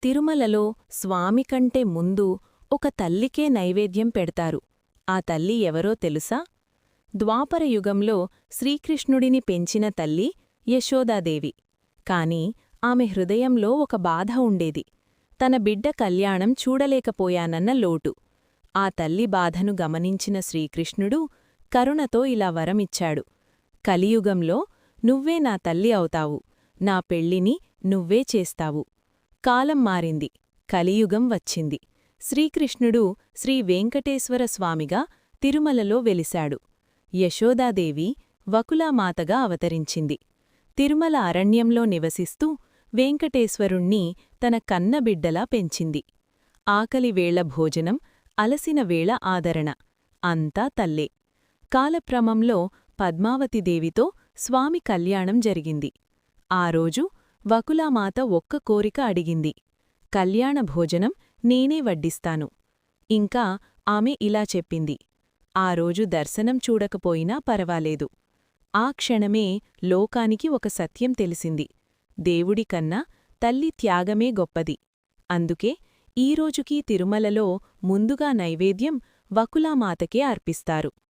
తిరుమలలో స్వామి కంటే ముందు ఒక తల్లికే నైవేద్యం పెడతారు. ఆ తల్లి ఎవరో తెలుసా? ద్వాపరయుగంలో శ్రీకృష్ణుడిని పెంచిన తల్లి యశోదాదేవి. కాని ఆమె హృదయంలో ఒక బాధ ఉండేది. తన బిడ్డ కళ్యాణం చూడలేకపోయానన్న లోటు. ఆ తల్లి బాధను గమనించిన శ్రీకృష్ణుడు కరుణతో ఇలా వరమిచ్చాడు. కలియుగంలో నువ్వే నా తల్లి అవుతావు, నా పెళ్ళిని నువ్వే చేస్తావు. కాలం మారింది, కలియుగం వచ్చింది. శ్రీకృష్ణుడు శ్రీవేంకటేశ్వర స్వామిగా తిరుమలలో వెలిశాడు. యశోదాదేవి వకులామాతగా అవతరించింది. తిరుమల అరణ్యంలో నివసిస్తూ వెంకటేశ్వరుణ్ణి తన కన్నబిడ్డలా పెంచింది. ఆకలివేళ భోజనం, అలసిన వేళ ఆదరణ అంతా తల్లే. కాలక్రమంలో పద్మావతిదేవితో స్వామి కళ్యాణం జరిగింది. ఆ రోజు వకులామాత ఒక్క కోరిక అడిగింది. కళ్యాణ భోజనం నేనే వడ్డిస్తాను. ఇంకా ఆమె ఇలా చెప్పింది, ఆ రోజు దర్శనం చూడకపోయినా పరవాలేదు. ఆ క్షణమే లోకానికి ఒక సత్యం తెలిసింది. దేవుడికన్నా తల్లి త్యాగమే గొప్పది. అందుకే ఈరోజుకీ తిరుమలలో ముందుగా నైవేద్యం వకులామాతకే అర్పిస్తారు.